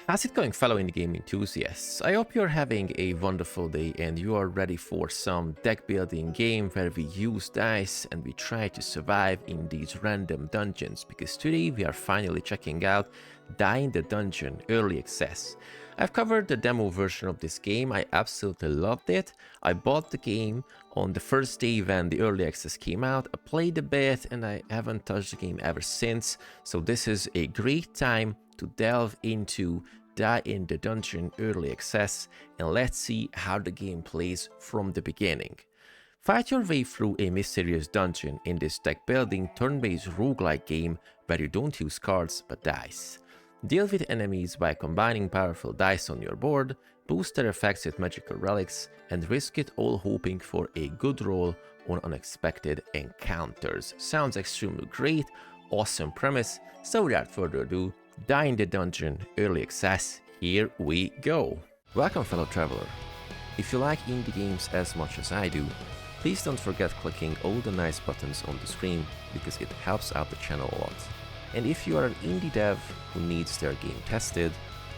How's it going, fellow indie game enthusiasts? I hope you're having a wonderful day and you are ready for some deck building game where we use dice and we try to survive in these random dungeons, because today we are finally checking out Die in the Dungeon Early Access. I've covered the demo version of this game, I absolutely loved it. I bought the game on the first day when the early access came out, I played a bit and I haven't touched the game ever since, so this is a great time to delve into Die in the Dungeon Early Access and let's see how the game plays from the beginning. Fight your way through a mysterious dungeon in this deck building turn-based roguelike game where you don't use cards but dice. Deal with enemies by combining powerful dice on your board, boost their effects with magical relics, and risk it all hoping for a good roll on unexpected encounters. Sounds extremely great, awesome premise, so without further ado, Die in the Dungeon Early Access, here we go! Welcome, fellow traveler. If you like indie games as much as I do, please don't forget clicking all the nice buttons on the screen because it helps out the channel a lot. And if you are an indie dev who needs their game tested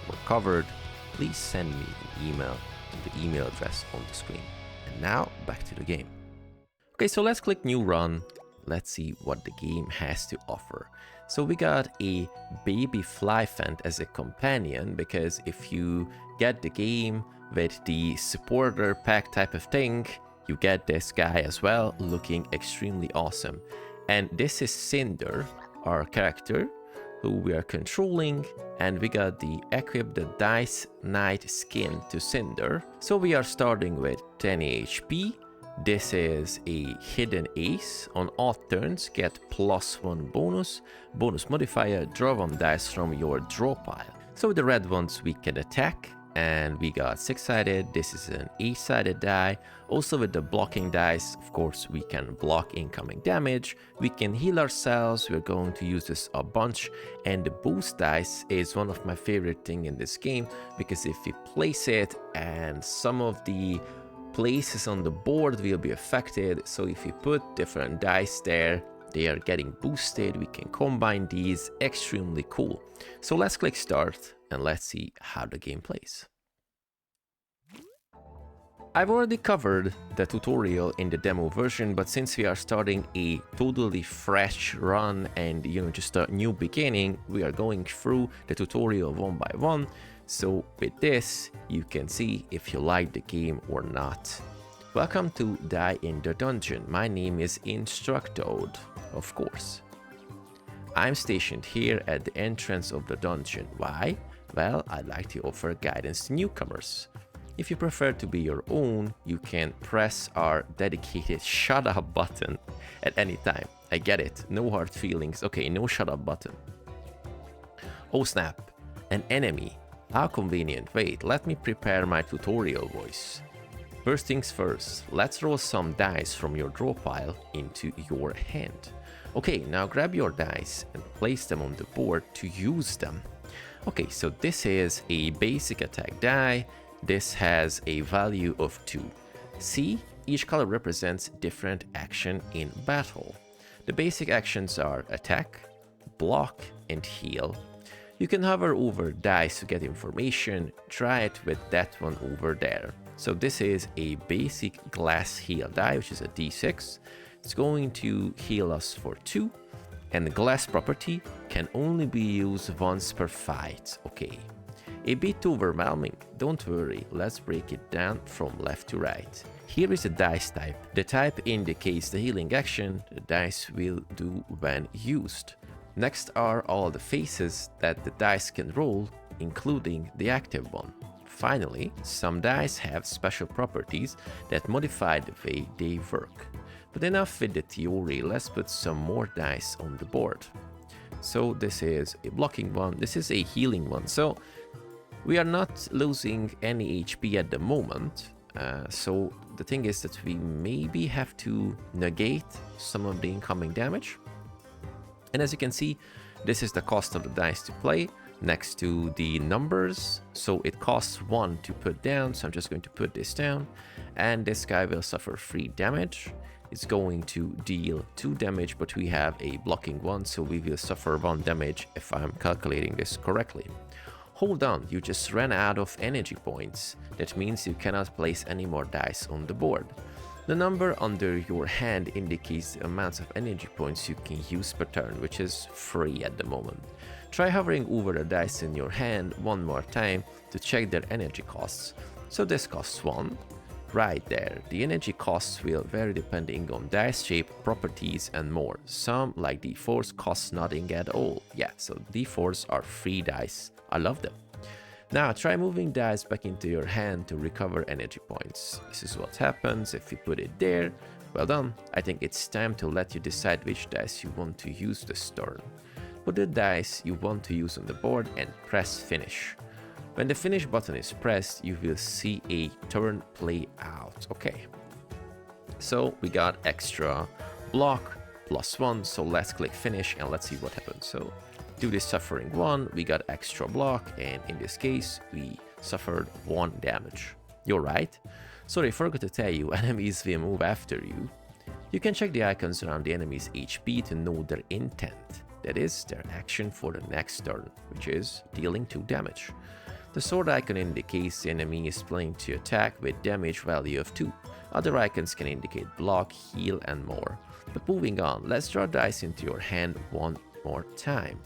or covered, please send me an email to the email address on the screen. And now, back to the game. Okay, so let's click New Run. Let's see what the game has to offer. So we got a baby Flyfant as a companion, because if you get the game with the supporter pack type of thing, you get this guy as well, looking extremely awesome. And this is Cinder, our character, who we are controlling, and we got the equip the Dice Knight skin to Cinder. So we are starting with 10 HP. This is a hidden ace. On odd turns, get +1 bonus. Bonus modifier, draw 1 dice from your draw pile. So with the red ones we can attack, and we got 6-sided. This is an 8-sided die. Also with the blocking dice, of course, we can block incoming damage. We can heal ourselves. We're going to use this a bunch. And the boost dice is one of my favorite thing in this game, because if you place it and some of the places on the board will be affected, so if you put different dice there, they are getting boosted. We can combine these, extremely cool. So let's click start and let's see how the game plays. I've already covered the tutorial in the demo version, but since we are starting a totally fresh run and just a new beginning, we are going through the tutorial one by one. So with this, you can see if you like the game or not. Welcome to Die in the Dungeon. My name is Instructoad, of course. I'm stationed here at the entrance of the dungeon. Why? Well, I'd like to offer guidance to newcomers. If you prefer to be your own, you can press our dedicated shut up button at any time. I get it, no hard feelings. Okay, no shut up button. Oh snap, an enemy. How convenient. Wait, let me prepare my tutorial voice. First things first, let's roll some dice from your draw pile into your hand. Okay, now grab your dice and place them on the board to use them. Okay, so this is a basic attack die. This has a value of 2. See, each color represents different action in battle. The basic actions are attack, block, and heal. You can hover over dice to get information. Try it with that one over there. So this is a basic glass heal die, which is a d6. It's going to heal us for 2. And the glass property can only be used once per fight. Okay. A bit overwhelming. Don't worry, let's break it down from left to right. Here is a dice type. The type indicates the healing action the dice will do when used. Next are all the faces that the dice can roll, including the active one. Finally, some dice have special properties that modify the way they work. But enough with the theory, let's put some more dice on the board. So this is a blocking one, this is a healing one. So we are not losing any HP at the moment. So the thing is that we maybe have to negate some of the incoming damage. And as you can see, this is the cost of the dice to play next to the numbers. So it costs 1 to put down. So I'm just going to put this down. And this guy will suffer 3 damage. It's going to deal 2 damage, but we have a blocking one. So we will suffer 1 damage if I'm calculating this correctly. Hold on, you just ran out of energy points. That means you cannot place any more dice on the board. The number under your hand indicates the amounts of energy points you can use per turn, which is free at the moment. Try hovering over the dice in your hand one more time to check their energy costs. So this costs 1. Right there. The energy costs will vary depending on dice shape, properties and more. Some, like D4s, cost nothing at all. Yeah, so D4s are free dice. I love them. Now try moving dice back into your hand to recover energy points. This is what happens if you put it there. Well done. I think it's time to let you decide which dice you want to use this turn. Put the dice you want to use on the board and press finish. When the finish button is pressed, you will see a turn play out. Okay. So we got extra block +1. So let's click finish and let's see what happens. So do this suffering 1, we got extra block, and in this case we suffered 1 damage. You're right. Sorry, I forgot to tell you, enemies will move after you. You can check the icons around the enemy's HP to know their intent. That is, their action for the next turn, which is dealing 2 damage. The sword icon indicates the enemy is planning to attack with damage value of 2. Other icons can indicate block, heal and more. But moving on, let's draw dice into your hand one more time.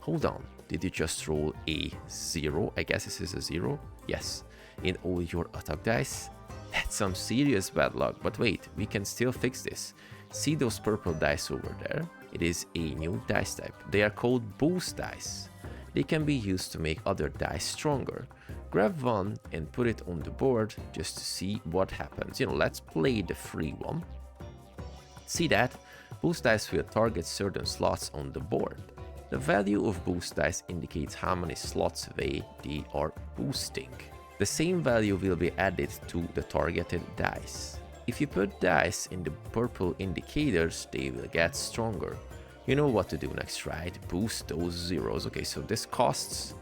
Hold on, did you just roll a 0? I guess this is a 0? Yes, in all your attack dice? That's some serious bad luck, but wait, we can still fix this. See those purple dice over there? It is a new dice type. They are called boost dice. They can be used to make other dice stronger. Grab one and put it on the board just to see what happens. Let's play the free one. See that? Boost dice will target certain slots on the board. The value of boost dice indicates how many slots they are boosting. The same value will be added to the targeted dice. If you put dice in the purple indicators, they will get stronger. You know what to do next, right? Boost those zeros. Okay, so this costs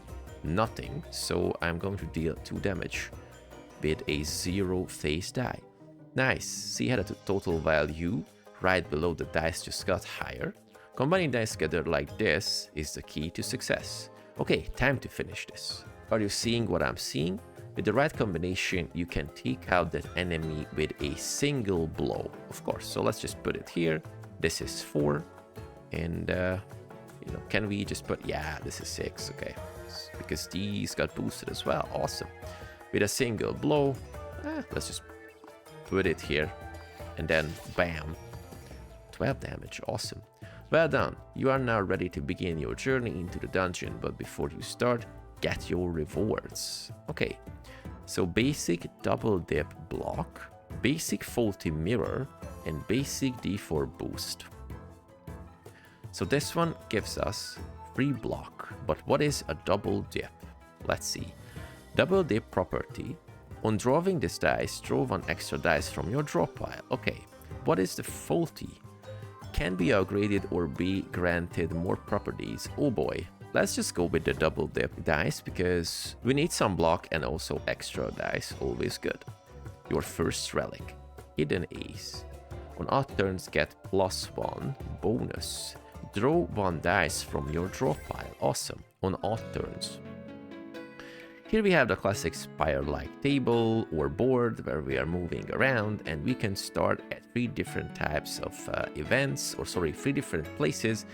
nothing, so I'm going to deal 2 damage with a 0 face die. Nice. See how the total value right below the dice just got higher? Combining dice together like this is the key to success. Okay, time to finish this. Are you seeing what I'm seeing? With the right combination, you can take out that enemy with a single blow. Of course, so let's just put it here. This is 4. And, can we just put, yeah, this is 6, okay. Because these got boosted as well, awesome. With a single blow, let's just put it here. And then, bam, 12 damage, awesome. Well done, you are now ready to begin your journey into the dungeon, but before you start, get your rewards. Okay, so basic double dip block, basic faulty mirror, and basic D4 boost. So this one gives us free block, but what is a double dip? Let's see. Double dip property. On drawing this dice, draw 1 extra dice from your draw pile. Okay, what is the faulty? Can be upgraded or be granted more properties. Oh boy, let's just go with the double dip dice because we need some block and also extra dice, always good. Your first relic, hidden ace. On odd turns get +1 bonus. Draw 1 dice from your draw pile. Awesome. On odd turns. Here we have the classic spire-like table or board where we are moving around, and we can start at 3 different types of events, or sorry, 3 different places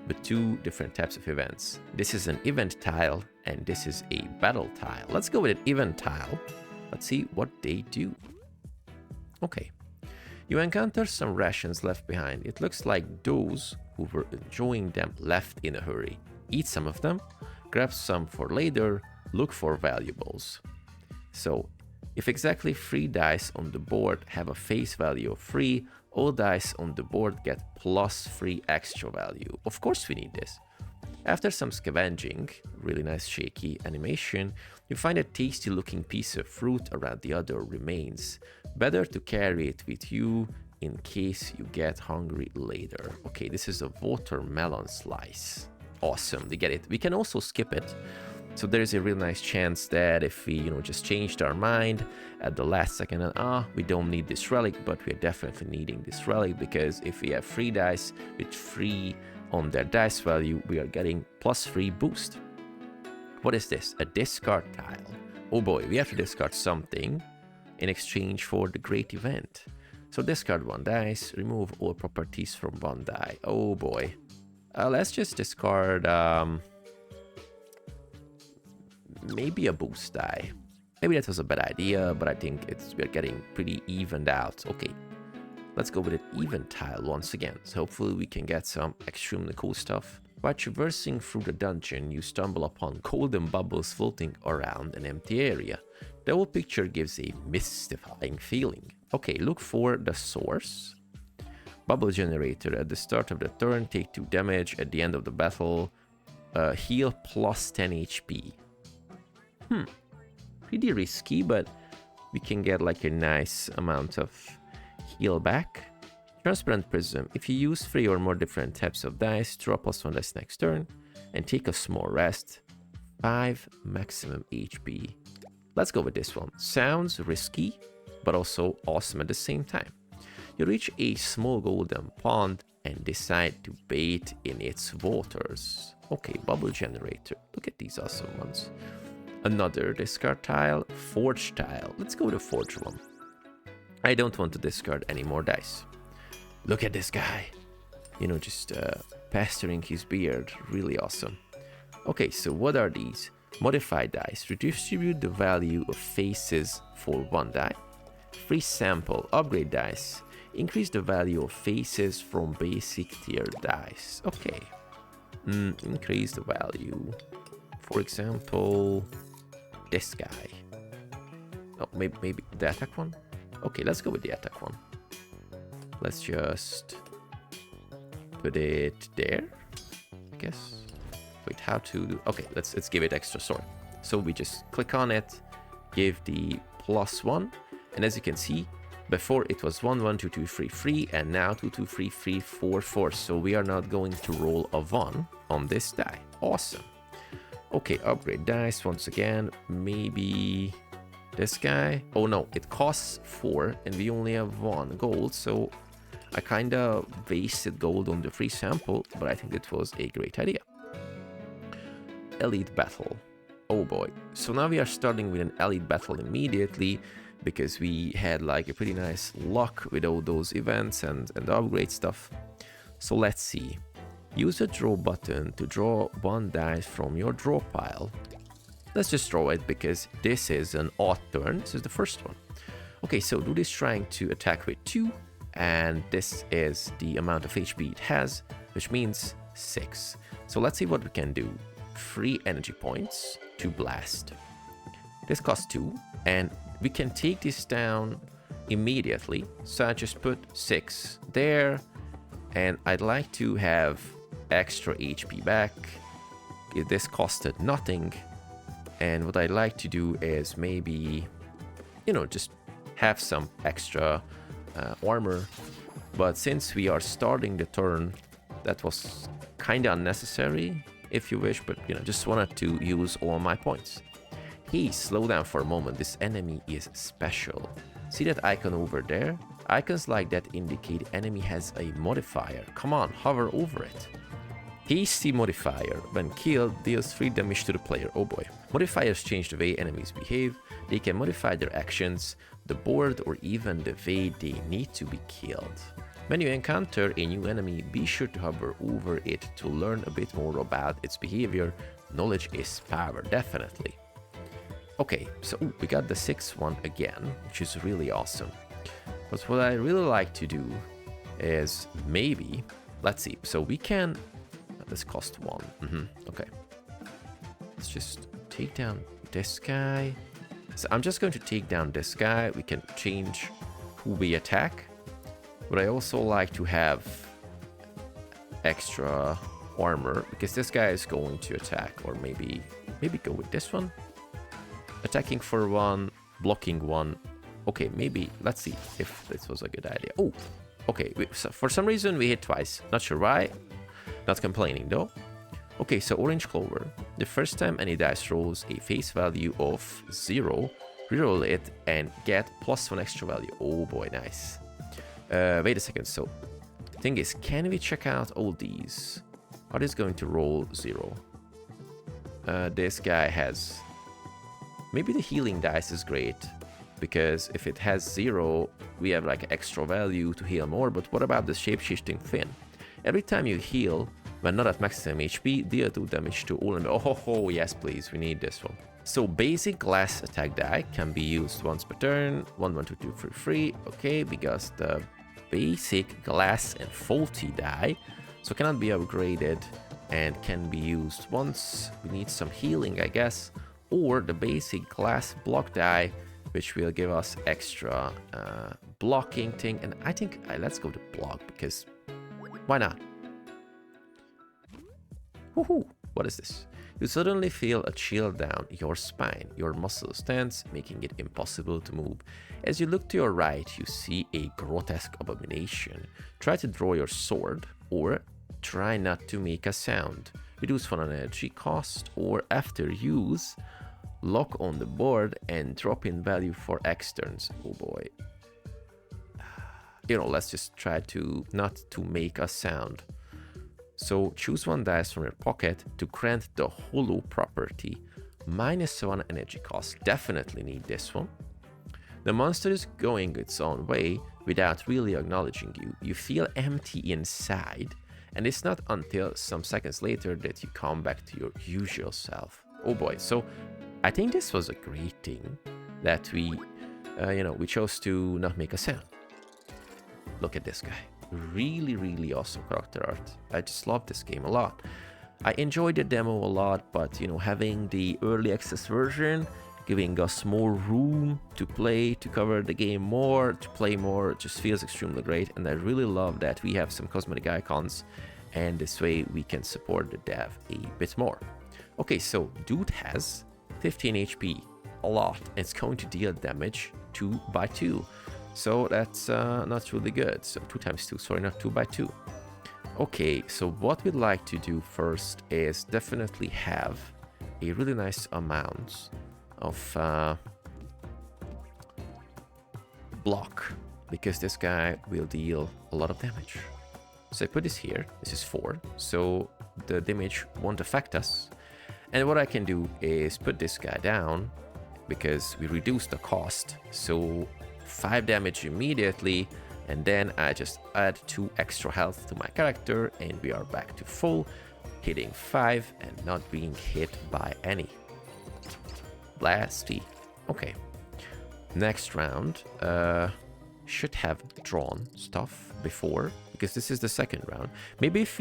with 2 different types of events. This is an event tile and this is a battle tile. Let's go with an event tile. Let's see what they do. Okay. You encounter some rations left behind. It looks like those who were enjoying them left in a hurry. Eat some of them, grab some for later, look for valuables. So, if exactly 3 dice on the board have a face value of 3, all dice on the board get +3 extra value. Of course we need this. After some scavenging, really nice shaky animation, you find a tasty looking piece of fruit around the other remains. Better to carry it with you in case you get hungry later. Okay, this is a watermelon slice. Awesome, we get it. We can also skip it. So there's a real nice chance that if we, just changed our mind at the last second and we don't need this relic, but we're definitely needing this relic because if we have 3 dice with 3 on their dice value, we are getting +3 boost. What is this? A discard tile. Oh boy, we have to discard something in exchange for the great event. So discard 1 dice, remove all properties from 1 die. Oh boy. Let's just discard maybe a boost die. Maybe that was a bad idea, but I think we're getting pretty evened out. Okay, let's go with an even tile once again. So hopefully we can get some extremely cool stuff. While traversing through the dungeon, you stumble upon golden bubbles floating around an empty area. The whole picture gives a mystifying feeling. Okay, look for the source. Bubble generator. At the start of the turn, take 2 damage. At the end of the battle, heal plus 10 HP. Pretty risky, but we can get like a nice amount of heal back. Transparent prism. If you use 3 or more different types of dice, draw +1 dice next turn and take a small rest. 5 maximum HP. Let's go with this one. Sounds risky, but also awesome at the same time. You reach a small golden pond and decide to bathe in its waters. Okay, bubble generator. Look at these awesome ones. Another discard tile, forge tile. Let's go with the forge one. I don't want to discard any more dice. Look at this guy. You know, just pasturing his beard. Really awesome. Okay, so what are these? Modified dice. Redistribute the value of faces for 1 die. Free sample. Upgrade dice. Increase the value of faces from basic tier dice. Okay. Increase the value. For example, this guy. Oh, maybe the attack one? Okay, let's go with the attack one. Let's just put it there, I guess. Wait, how to do... Okay, let's give it extra sword. So we just click on it, give the +1, and as you can see, before it was 1, 1, 2, 2, 3, 3, and now 2, 2, 3, 3, 4, 4. So we are not going to roll a 1 on this die. Awesome. Okay, upgrade dice once again. Maybe this guy. Oh no, it costs 4 and we only have 1 gold, so I kinda wasted gold on the free sample, but I think it was a great idea. Elite battle. Oh boy. So now we are starting with an elite battle immediately, because we had like a pretty nice luck with all those events and the upgrade stuff. So let's see. Use the draw button to draw 1 dice from your draw pile. Let's just draw it because this is an odd turn. This is the first one. Okay, so do this trying to attack with 2, and this is the amount of HP it has, which means 6. So let's see what we can do. 3 energy points to blast. This costs 2, and we can take this down immediately. So I just put 6 there, and I'd like to have extra HP back. This costed nothing, and what I'd like to do is maybe, you know, just have some extra armor. But since we are starting the turn, that was kind of unnecessary, if you wish, but you know, just wanted to use all my points. Hey, slow down for a moment. This enemy is special. See that icon over there? Icons like that indicate enemy has a modifier. Come on, hover over it. Hasty modifier. When killed, deals 3 damage to the player. Oh boy. Modifiers change the way enemies behave. They can modify their actions, the board, or even the way they need to be killed. When you encounter a new enemy, be sure to hover over it to learn a bit more about its behavior. Knowledge is power, definitely. Okay, so we got the 6th one again, which is really awesome. But what I really like to do is maybe, let's see, so we can, this cost 1, okay. Let's just take down this guy. So I'm just going to take down this guy. We can change who we attack. But I also like to have extra armor, because this guy is going to attack, or maybe go with this one. Attacking for 1, blocking 1. Okay, maybe, let's see if this was a good idea. Oh, okay, so for some reason we hit twice. Not sure why. Not complaining though. Okay, so orange clover. The first time any dice rolls a face value of 0, reroll it and get +1 extra value. Oh boy, nice. Wait a second, so thing is, can we check out all these? Are these going to roll 0? this guy has... Maybe the healing dice is great, because if it has 0, we have like extra value to heal more, but what about the shape-shifting fin? Every time you heal, when not at maximum HP, deal 2 damage to all enemies. Oh, yes please, we need this one. So basic glass attack die can be used once per turn, 1, 1, 2, 2, 3, 3, okay, because the basic glass and faulty die, so cannot be upgraded and can be used once. We need some healing, I guess, or the basic glass block die, which will give us extra blocking thing, and I think let's go to block, because why not? Woohoo! What is this? You suddenly feel a chill down your spine. Your muscles tense, making it impossible to move. As you look to your right, you see a grotesque abomination. Try to draw your sword, or try not to make a sound. Reduce fun and energy cost, or after use, lock on the board and drop in value for X turns. Oh boy. You know, let's just try to not to make a sound. So choose 1 dice from your pocket to grant the hollow property. -1 energy cost. Definitely need this one. The monster is going its own way without really acknowledging you. You feel empty inside, and it's not until some seconds later that you come back to your usual self. Oh boy, so I think this was a great thing that we chose to not make a sound. Look at this guy. Really awesome character art. I just love this game a lot. I enjoyed the demo a lot, but having the early access version, giving us more room to play, to cover the game more, to play more, just feels extremely great. And I really love that we have some cosmetic icons, and this way we can support the dev a bit more. Okay, so dude has 15 HP, a lot. It's going to deal damage 2 by 2. So that's not really good. So 2 times 2, sorry, not 2 by 2. Okay, so what we'd like to do first is definitely have a really nice amount of block, because this guy will deal a lot of damage. So I put this here, this is 4, so the damage won't affect us. And what I can do is put this guy down, because we reduce the cost, so 5 damage immediately, and then I just add 2 extra health to my character, and we are back to full, hitting 5 and not being hit by any. Blasty. Okay. Next round, should have drawn stuff before, because this is the second round. Maybe if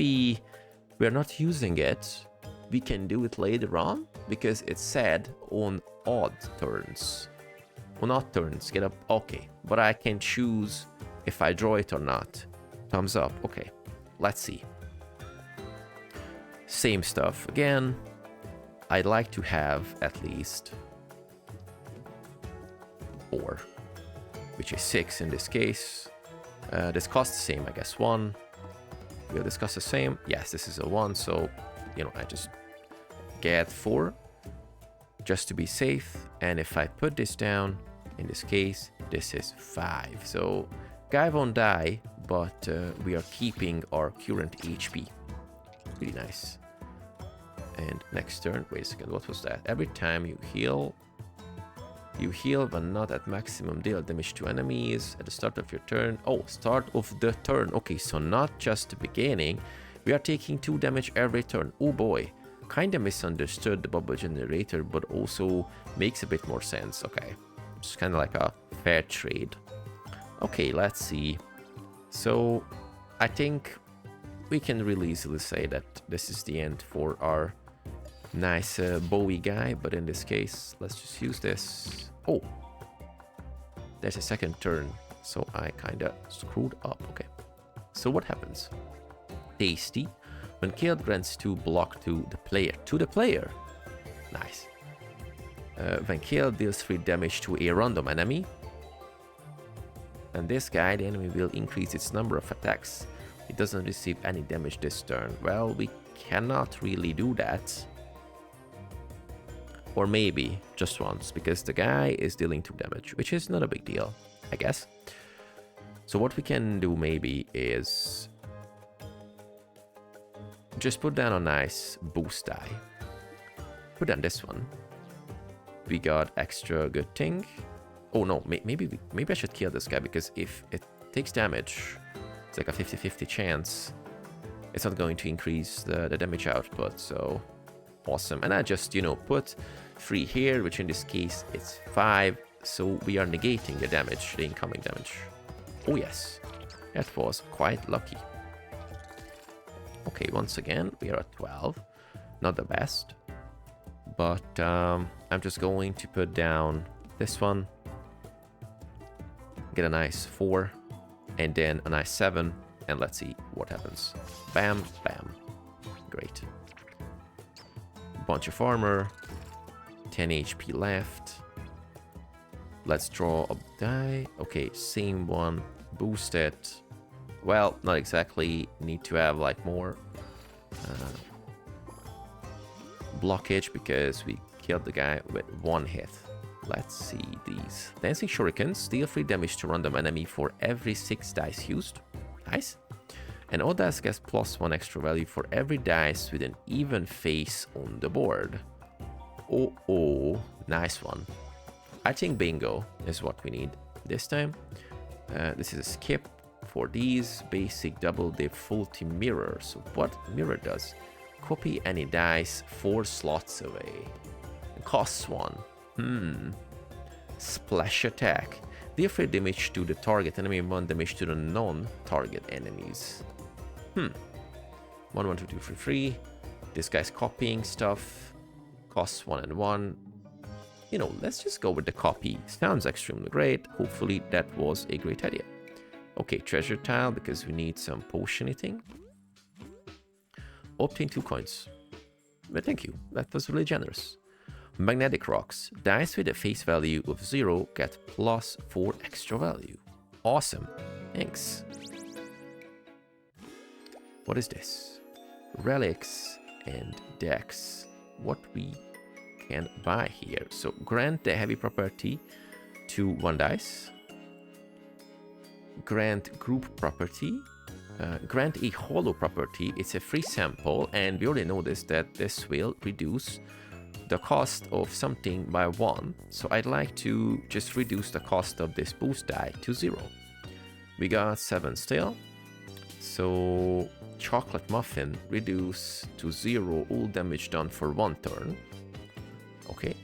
we're not using it, we can do it later on, because it said on odd turns. On odd turns, get up, okay. But I can choose if I draw it or not. Thumbs up, okay. Let's see. Same stuff again. I'd like to have at least 4, which is 6 in this case. This costs the same, I guess, 1. We'll discuss the same. Yes, this is a 1, so, I just get 4 just to be safe. And if I put this down, in this case, this is 5. So guy won't die, but we are keeping our current HP. Really nice. And next turn, wait a second, what was that? Every time you heal but not at maximum, deal damage to enemies at the start of your turn. Oh, start of the turn. Okay, so not just the beginning. We are taking 2 damage every turn. Oh boy. Kinda misunderstood the bubble generator, but also makes a bit more sense. Okay. It's kind of like a fair trade. Okay, let's see. So I think we can really easily say that this is the end for our nice Bowie guy, but in this case, let's just use this. Oh, there's a second turn, so I kind of screwed up. Okay, so what happens? Tasty. When killed, grants 2 block to the player. To the player. Nice. When killed, deals 3 damage to a random enemy. And this guy, the enemy will increase its number of attacks. It doesn't receive any damage this turn. Well, we cannot really do that. Or maybe just once, because the guy is dealing 2 damage, which is not a big deal, I guess. So what we can do maybe is just put down a nice boost die. put down this one. We got extra good thing. Oh no, maybe I should kill this guy, because if it takes damage, it's like a 50-50 chance. It's not going to increase the damage output, so awesome. And I just, you know, put 3 here, which in this case it's 5, so we are negating the damage, the incoming damage. Oh yes, that was quite lucky. Okay, once again, we are at 12. Not the best. But I'm just going to put down this one. Get a nice 4. And then a nice 7. And let's see what happens. Bam, bam. Great. Bunch of armor. 10 HP left. Let's draw a die. Okay, same one. Boost it. Well, not exactly. Need to have like more blockage, because we killed the guy with 1 hit. Let's see these. Dancing Shurikens deal 3 damage to random enemy for every 6 dice used. Nice. And all dice gets +1 extra value for every dice with an even face on the board. Oh, nice one. I think bingo is what we need this time. This is a skip for these. Basic double dip full team mirror. So what mirror does? Copy any dice 4 slots away. It costs 1. Splash attack. Deal 3 damage to the target enemy and 1 damage to the non-target enemies. 1, 1, 2, 2, 3, 3. This guy's copying stuff. Costs 1 and 1. You know, let's just go with the copy. Sounds extremely great. Hopefully that was a great idea. Okay, treasure tile, because we need some potion eating. Obtain 2 coins. But thank you, that was really generous. Magnetic rocks. Dice with a face value of 0 get +4 extra value. Awesome. Thanks. What is this? Relics and decks. What we can buy here. So grant the heavy property to 1 dice. Grant group property. Grant a hollow property. It's a free sample, and we already noticed that this will reduce the cost of something by 1. So I'd like to just reduce the cost of this boost die to 0. We got 7 still. So chocolate muffin, reduce to 0 all damage done for 1 turn. Okay.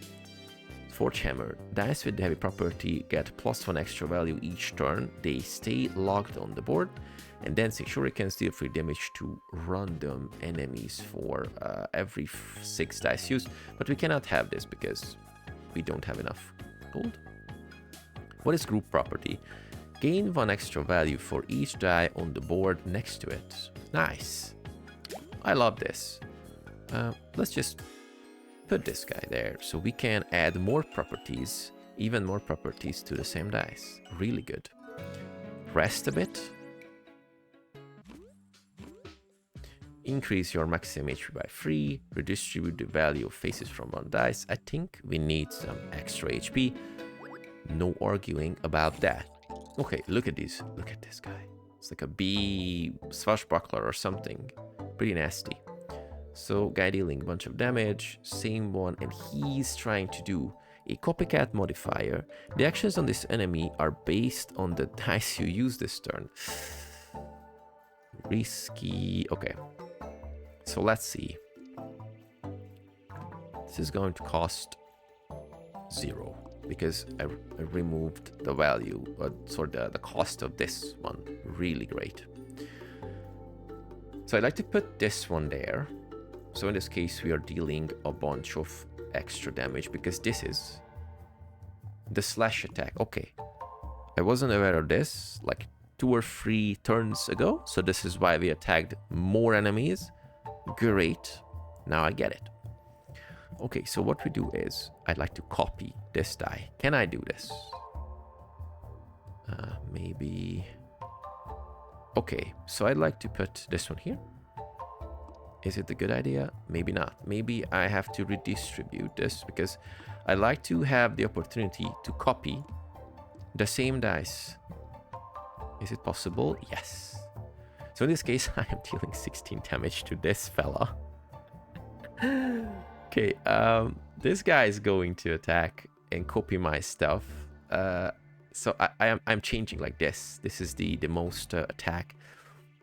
Forge hammer. Dice with the heavy property get +1 extra value each turn. They stay logged on the board. And Dancing Shurikens deal 3 damage to random enemies for every 6 dice used. But we cannot have this because we don't have enough gold. What is group property? Gain 1 extra value for each die on the board next to it. Nice. I love this. Let's just put this guy there so we can add more properties, even more properties to the same dice. Really good. Rest a bit. Increase your maximum HP by 3. Redistribute the value of faces from 1 dice. I think we need some extra HP. No arguing about that. Okay, look at these. Look at this guy. It's like a bee swashbuckler or something. Pretty nasty. So, guy dealing a bunch of damage. Same one. And he's trying to do a copycat modifier. The actions on this enemy are based on the dice you use this turn. Risky. Okay. So let's see. This is going to cost 0 because I removed the value, the cost of this one. Really great. So I'd like to put this one there. So in this case, we are dealing a bunch of extra damage because this is the slash attack. Okay. I wasn't aware of this like 2 or 3 turns ago. So this is why we attacked more enemies. Great. Now I get it. Okay, so what we do is I'd like to copy this die. Can I do this? Maybe. Okay, so I'd like to put this one here. Is it a good idea? Maybe not. Maybe I have to redistribute this because I like to have the opportunity to copy the same dice. Is it possible? Yes. So in this case, I am dealing 16 damage to this fella. Okay, this guy is going to attack and copy my stuff. So I'm changing like this. This is the most attack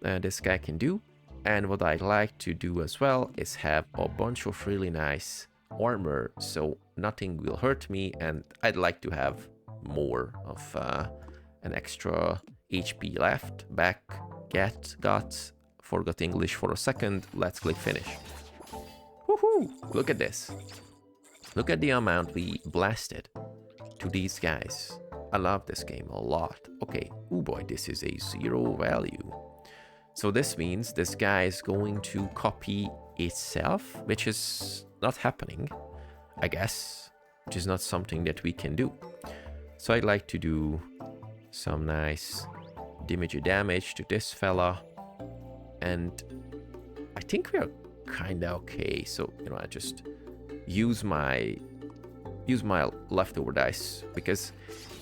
this guy can do. And what I like to do as well is have a bunch of really nice armor, so nothing will hurt me, and I'd like to have more of an extra HP left. Back, got, forgot English for a second. Let's click finish. Woohoo! Look at this. Look at the amount we blasted to these guys. I love this game a lot. Okay, oh boy, this is a 0 value. So this means this guy is going to copy itself, which is not happening, I guess, which is not something that we can do. So I'd like to do some nice damage to this fella, and I think we are kinda okay. So, you know, I just use my leftover dice, because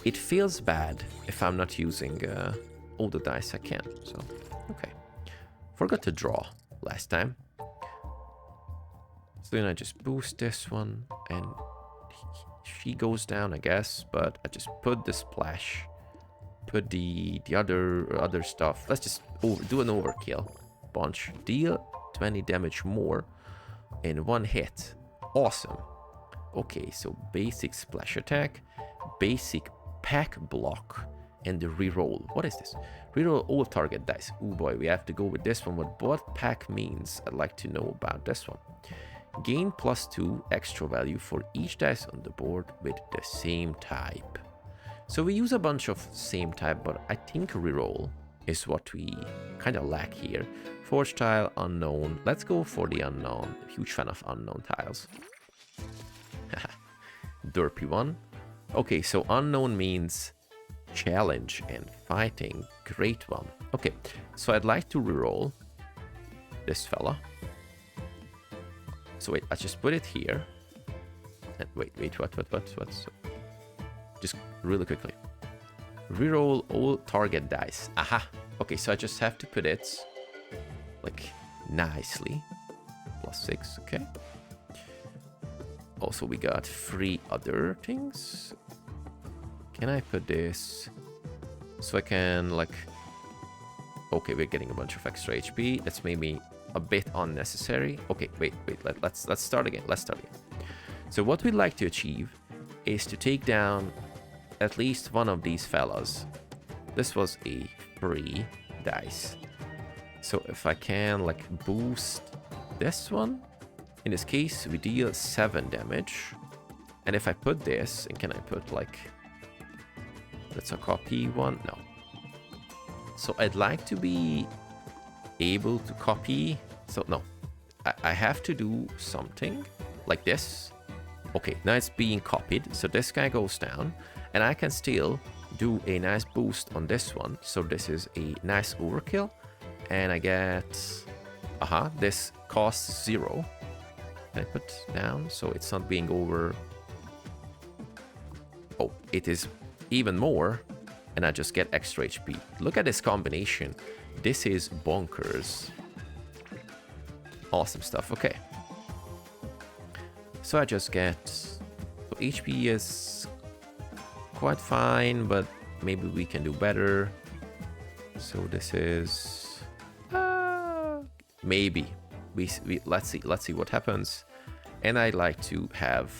it feels bad if I'm not using all the dice I can. So, okay. Forgot to draw last time. So then I just boost this one, and she goes down, I guess, but I just put the splash, put the other stuff. Let's just do an overkill bunch. Deal 20 damage more in one hit. Awesome. Okay, so basic splash attack, basic pack block, and the reroll. What is this? Reroll all target dice. Oh boy, we have to go with this one. What pack means, I'd like to know about this one. Gain +2 extra value for each dice on the board with the same type. So we use a bunch of same type, but I think reroll is what we kind of lack here. Forge tile, unknown. Let's go for the unknown. Huge fan of unknown tiles. Derpy one. Okay, so unknown means challenge and fighting. Great one. Okay, so I'd like to reroll this fella. So wait, I just put it here. And wait, what? So just really quickly. Reroll all target dice. Aha. Okay, so I just have to put it like nicely. +6, okay. Also, we got 3 other things. Can I put this so I can like... Okay, we're getting a bunch of extra HP. That's maybe a bit unnecessary. Okay, wait. Let's start again. So what we'd like to achieve is to take down at least one of these fellas. This was a free dice. So if I can like boost this one, in this case we deal 7 damage. And if I put this, and can I put like... That's a copy one? No. So I'd like to be able to copy. So no, I have to do something like this. Okay, now it's being copied. So this guy goes down, and I can still do a nice boost on this one. So this is a nice overkill, and I get... this costs 0. Can I put down so it's not being over... Oh, it is even more, and I just get extra HP. Look at this combination. This is bonkers. Awesome stuff. Okay. So I just get... So HP is quite fine, but maybe we can do better. So this is... maybe. Let's see what happens. And I like to have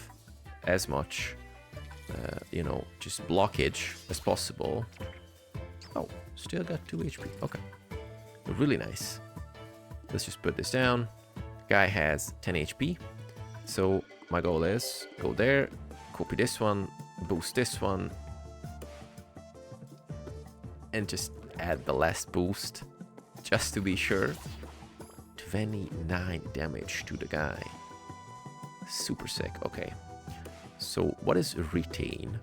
as much... you know, just blockage as possible. Oh, still got 2 HP. Okay. Really nice. Let's just put this down. Guy has 10 HP. So my goal is go there, copy this one, boost this one, and just add the last boost just to be sure. 29 damage to the guy. Super sick. Okay. So what is retain?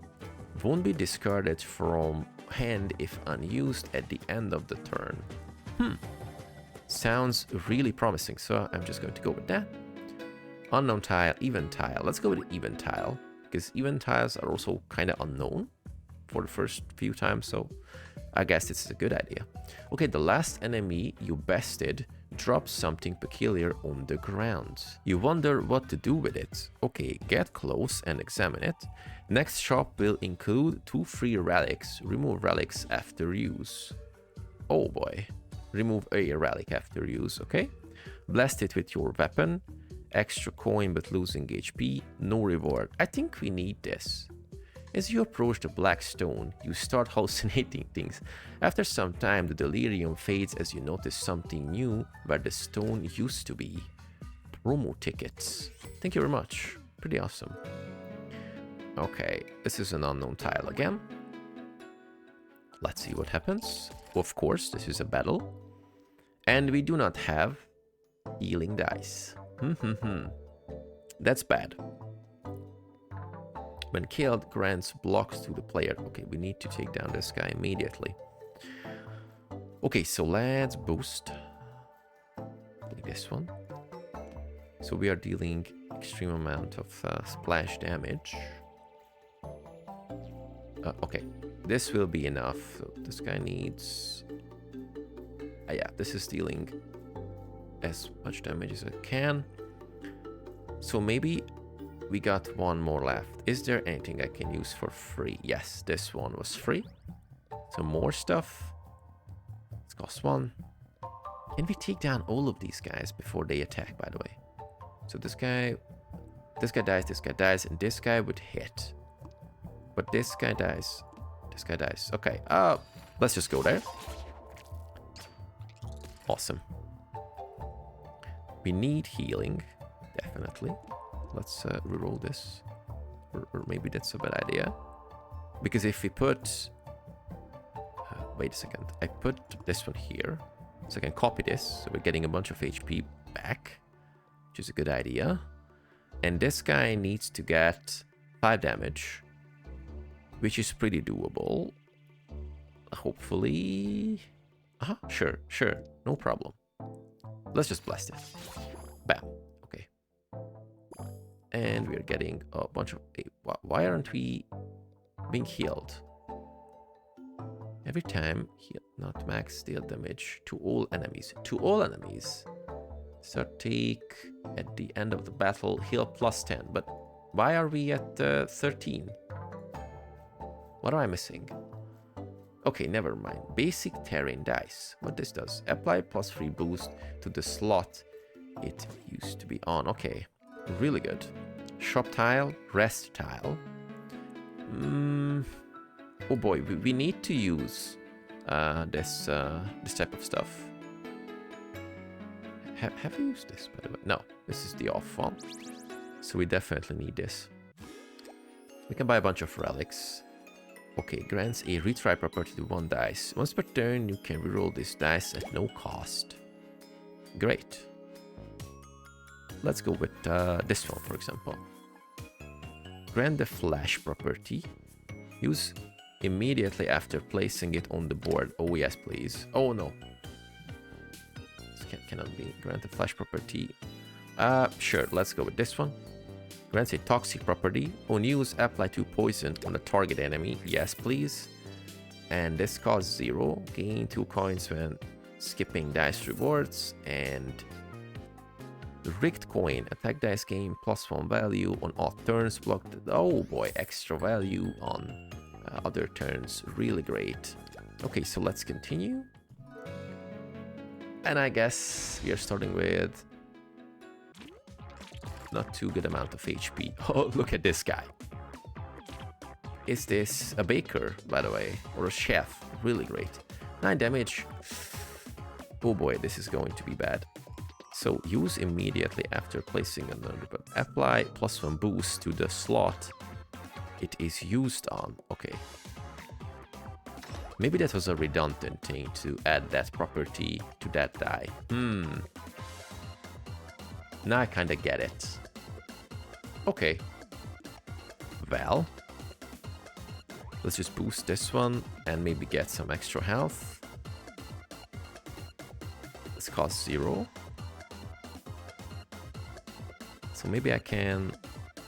Won't be discarded from hand if unused at the end of the turn. Sounds really promising, so I'm just going to go with that. Unknown tile, even tile. Let's go with even tile, because even tiles are also kind of unknown for the first few times, so I guess this is a good idea. Okay, the last enemy you bested Drop something peculiar on the ground. You wonder what to do with it. Okay, get close and examine it. Next shop will include 2 free relics. Remove relics after use. Oh boy. Remove a relic after use, okay? Blast it with your weapon. Extra coin but losing HP. No reward. I think we need this. As you approach the black stone, you start hallucinating things. After some time, the delirium fades as you notice something new where the stone used to be. Promo tickets. Thank you very much. Pretty awesome. Okay, this is an unknown tile again. Let's see what happens. Of course, this is a battle. And we do not have healing dice. That's bad. When killed, grants blocks to the player. Okay, we need to take down this guy immediately. Okay, so let's boost. Like this one. So we are dealing extreme amount of splash damage. Okay, this will be enough. So this guy needs... yeah, this is dealing as much damage as it can. So maybe we got one more left. Is there anything I can use for free? Yes, this one was free. So more stuff. Let's cost 1. Can we take down all of these guys before they attack, by the way? So this guy dies, and this guy would hit. But this guy dies. This guy dies. Okay, let's just go there. Awesome. We need healing, definitely. Let's reroll this. Or maybe that's a bad idea. Because if we put... wait a second. I put this one here. So I can copy this. So we're getting a bunch of HP back. Which is a good idea. And this guy needs to get 5 damage. Which is pretty doable. Hopefully... sure. No problem. Let's just blast it. Bam. Okay. And we're getting a bunch of... why aren't we being healed? Every time, heal, not max deal damage to all enemies. To all enemies. Start take at the end of the battle, heal plus 10. But why are we at 13? What am I missing? Okay, never mind. Basic terrain dice. What this does? Apply plus 3 boost to the slot it used to be on. Okay, really good. Shop tile, rest tile. Oh boy, we need to use this type of stuff. Have you used this, by the way? No, this is the off one. So we definitely need this. We can buy a bunch of relics. Okay, grants a retry property to 1 dice. Once per turn, you can reroll this dice at no cost. Great. Let's go with this one, for example. Grant the flash property. Use immediately after placing it on the board. Oh, yes, please. Oh, no. This cannot be. Grant the flash property. Sure, let's go with this one. Grants a toxic property. On use, apply 2 poison on a target enemy. Yes, please. And this costs 0. Gain 2 coins when skipping dice rewards. And the rigged coin. Attack dice gain +1 value on all turns blocked. Oh boy, extra value on other turns. Really great. Okay, so let's continue. And I guess we are starting with not too good amount of HP. Oh, look at this guy. Is this a baker, by the way, or a chef? Really great. 9 damage. Oh boy, this is going to be bad. So use immediately after placing another, but apply +1 boost to the slot it is used on. Okay. Maybe that was a redundant thing to add that property to that die. Now I kinda get it. Okay. Well. Let's just boost this one and maybe get some extra health. This costs 0. So maybe I can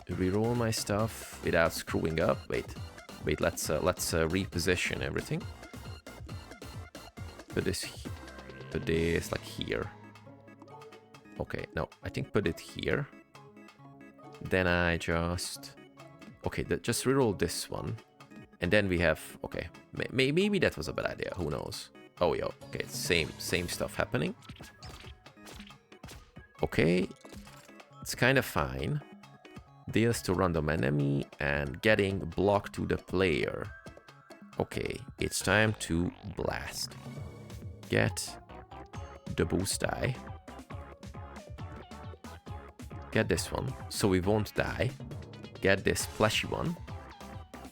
reroll my stuff without screwing up. Wait, let's reposition everything. Put this like here. Okay, no, I think put it here. Then I just... Okay, just reroll this one. And then we have... Okay, maybe that was a bad idea, who knows. Oh, yeah, okay, same stuff happening. Okay, it's kind of fine. Deals to random enemy and getting block to the player. Okay, it's time to blast. Get the boost die. Get this one, so we won't die. Get this flashy one.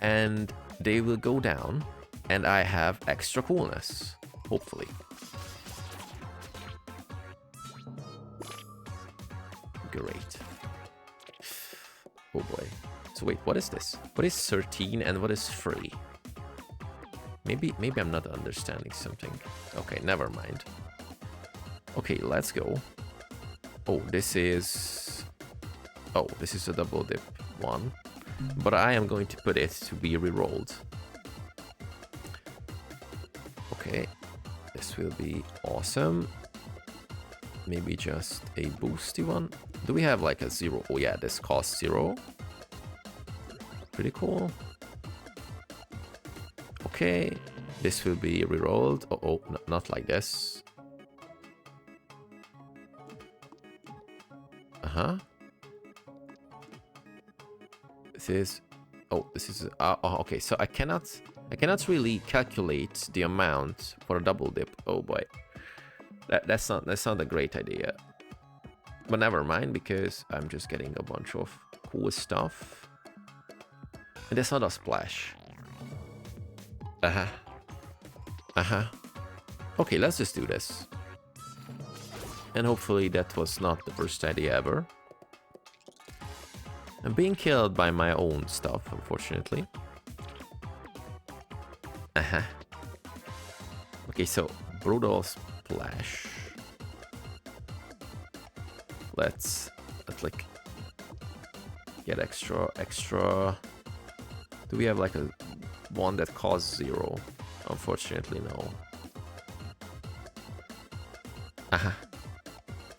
And they will go down. And I have extra coolness. Hopefully. Great. Oh boy. So wait, what is this? What is 13 and what is 3? Maybe I'm not understanding something. Okay, never mind. Okay, let's go. Oh, this is a double dip one. But I am going to put it to be rerolled. Okay, this will be awesome. Maybe just a boosty one. Do we have like a 0? Oh yeah, this costs 0. Pretty cool. Okay, this will be rerolled. Oh, no, not like this. This is... Oh, this is... okay, so I cannot really calculate the amount for a double dip. Oh boy. That's not a great idea. But never mind, because I'm just getting a bunch of cool stuff. And that's not a splash. Okay, let's just do this. And hopefully that was not the worst idea ever. I'm being killed by my own stuff, unfortunately. Okay, so brutal splash. Let's like get extra. Do we have like a one that costs 0? Unfortunately, no.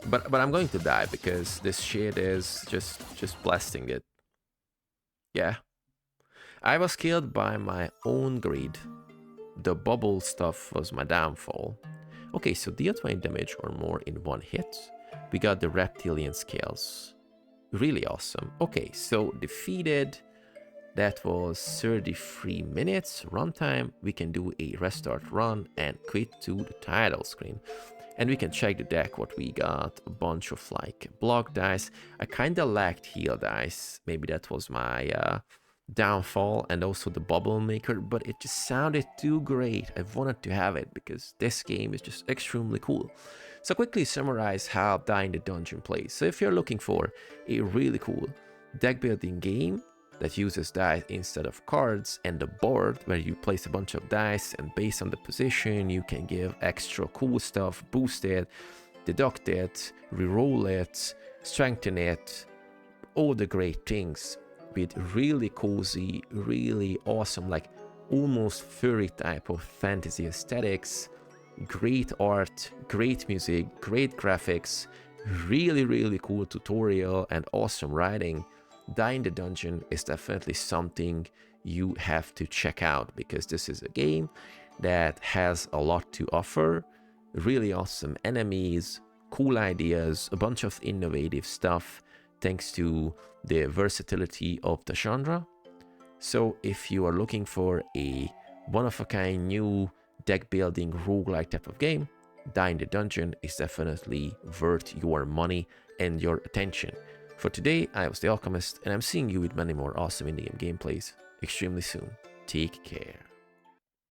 But I'm going to die because this shit is just blasting it. Yeah. I was killed by my own greed. The bubble stuff was my downfall. Okay, so deal 20 damage or more in one hit. We got the reptilian scales. Really awesome. Okay, so defeated. That was 33 minutes runtime. We can do a restart run and quit to the title screen. And we can check the deck what we got. A bunch of like block dice. I kinda lacked heal dice. Maybe that was my downfall, and also the bubble maker, but it just sounded too great. I wanted to have it because this game is just extremely cool. So quickly summarize how Die in the Dungeon plays. So if you're looking for a really cool deck building game that uses dice instead of cards, and the board where you place a bunch of dice and based on the position you can give extra cool stuff, boost it, deduct it, reroll it, strengthen it, all the great things with really cozy, really awesome, like almost furry type of fantasy aesthetics, great art, great music, great graphics, really cool tutorial and awesome writing. Die in the Dungeon is definitely something you have to check out because this is a game that has a lot to offer. Really awesome enemies, cool ideas, a bunch of innovative stuff thanks to the versatility of the genre. So if you are looking for a one-of-a-kind new deck building roguelike type of game, Die in the Dungeon is definitely worth your money and your attention. For today, I was The Alchemist, and I'm seeing you with many more awesome in-game gameplays extremely soon. Take care.